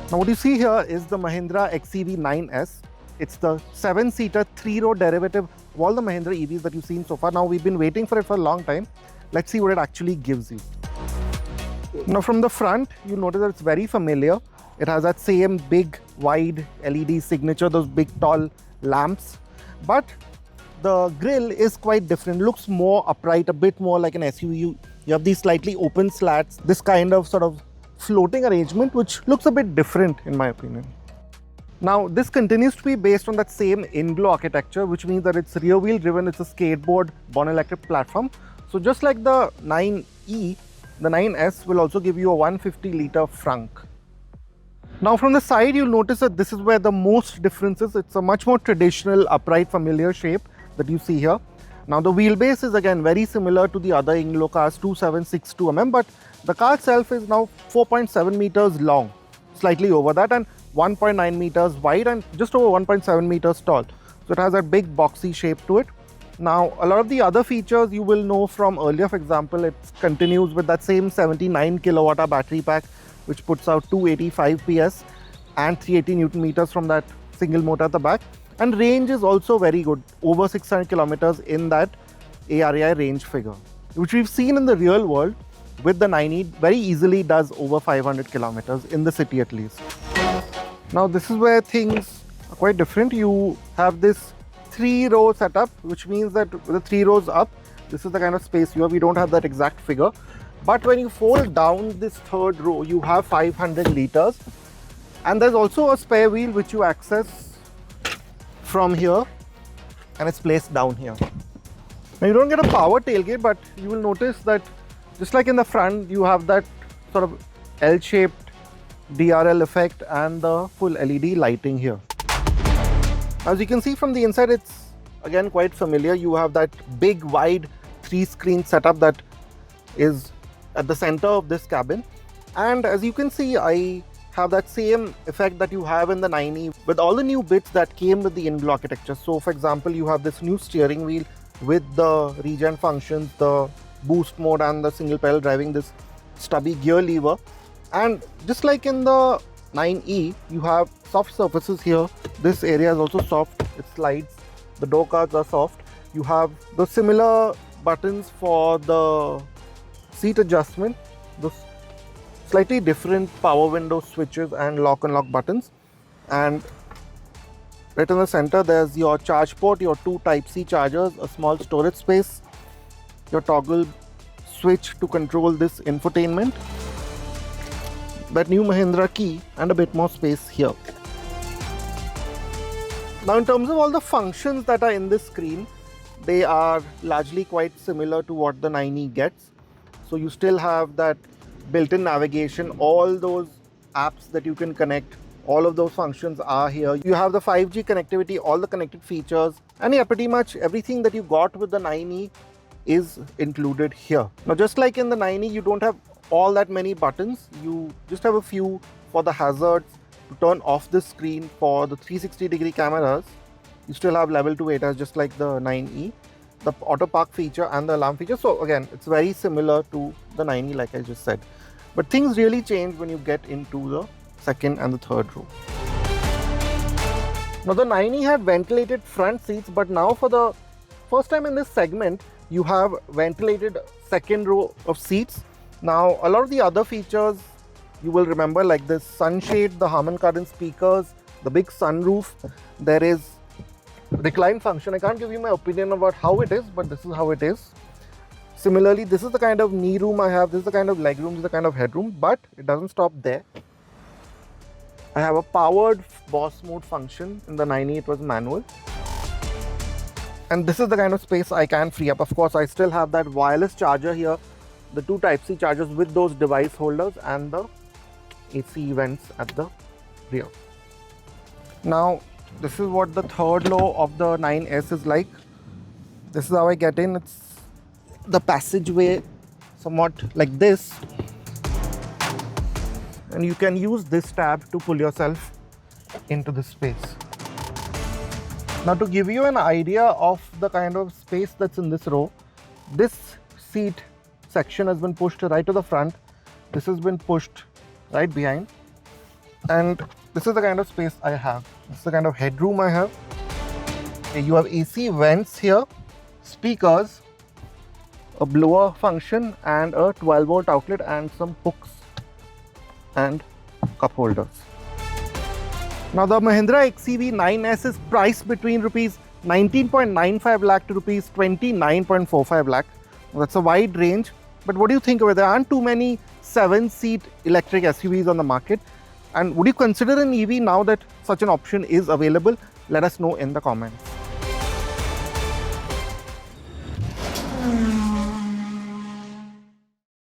Now what you see here is the Mahindra XEV 9S. It's the 7-seater, 3-row derivative of all the Mahindra EVs that you've seen so far. Now we've been waiting for it for a long time. Let's see what it actually gives you. Now from the front, you notice that it's very familiar. It has that same big, wide LED signature, those big, tall lamps. But the grille is quite different. It looks more upright, a bit more like an SUV. You have these slightly open slats, this kind of sort of floating arrangement, which looks a bit different in my opinion. Now, this continues to be based on that same in-glow architecture, which means that it's rear-wheel driven. It's a skateboard born electric platform. So just like the 9E, the 9S will also give you a 150-litre frunk. Now from the side, you'll notice that this is where the most difference is. It's a much more traditional, upright, familiar shape that you see here. Now the wheelbase is again very similar to the other in-glow cars, 2762 mm, but the car itself is now 4.7 meters long, slightly over that, and 1.9 meters wide and just over 1.7 meters tall. So it has that big boxy shape to it. Now a lot of the other features you will know from earlier. For example, it continues with that same 79 kilowatt hour battery pack, which puts out 285 PS and 380 Newton meters from that single motor at the back. And range is also very good, over 600 kilometers in that ARAI range figure, which we've seen in the real world with the 9E very easily does over 500 kilometers in the city at least. Now this is where things are quite different. You have this 3-row setup, which means that with the 3 rows up, this is the kind of space you have. We don't have that exact figure. But when you fold down this 3rd row, you have 500 liters. And there's also a spare wheel which you access from here, and it's placed down here. Now you don't get a power tailgate, but you will notice that just like in the front, you have that sort of L-shaped DRL effect and the full LED lighting here. As you can see from the inside, it's again quite familiar. You have that big wide 3-screen setup that is at the center of this cabin. And as you can see, I have that same effect that you have in the 9E with all the new bits that came with the in-glow architecture. So for example, you have this new steering wheel with the regen functions, the boost mode and the single pedal driving, this stubby gear lever. And just like in the 9E, you have soft surfaces here. This area is also soft, it slides. The door cards are soft. You have the similar buttons for the seat adjustment, those slightly different power window switches and lock and lock buttons. And right in the center, there's your charge port, your 2 Type-C chargers, a small storage space, your toggle switch to control this infotainment, that new Mahindra key, and a bit more space here. Now in terms of all the functions that are in this screen, they are largely quite similar to what the 9E gets. So you still have that built-in navigation, all those apps that you can connect, all of those functions are here. You have the 5G connectivity, all the connected features, and yeah, pretty much everything that you got with the 9E is included here. Now just like in the 9E, you don't have all that many buttons. You just have a few for the hazards, to turn off the screen, for the 360-degree cameras. You still have level 2 ADAS just like the 9E, the auto park feature and the alarm feature. So again, it's very similar to the 9E like I just said. But things really change when you get into the 2nd and the 3rd row. Now the 9E had ventilated front seats, but now for the first time in this segment, you have ventilated 2nd row of seats. Now a lot of the other features you will remember, like this sunshade, the Harman Kardon speakers, the big sunroof. There is recline function. I can't give you my opinion about how it is, but this is how it is. Similarly, this is the kind of knee room I have, this is the kind of leg room, this is the kind of headroom, but it doesn't stop there. I have a powered boss mode function. In the 9E it was manual. And this is the kind of space I can free up. Of course, I still have that wireless charger here, the 2 Type-C chargers with those device holders and the AC vents at the rear. Now, this is what the 3rd row of the 9S is like. This is how I get in. It's the passageway somewhat like this. And you can use this tab to pull yourself into this space. Now to give you an idea of the kind of space that's in this row, this seat section has been pushed right to the front. This has been pushed right behind. And this is the kind of space I have. This is the kind of headroom I have. Okay, you have AC vents here, speakers, a blower function, and a 12-volt outlet, and some hooks and cup holders. Now the Mahindra XEV 9S is priced between rupees 19.95 lakh to rupees 29.45 lakh. That's a wide range. But what do you think of it? There aren't too many 7-seat electric SUVs on the market. And would you consider an EV now that such an option is available? Let us know in the comments.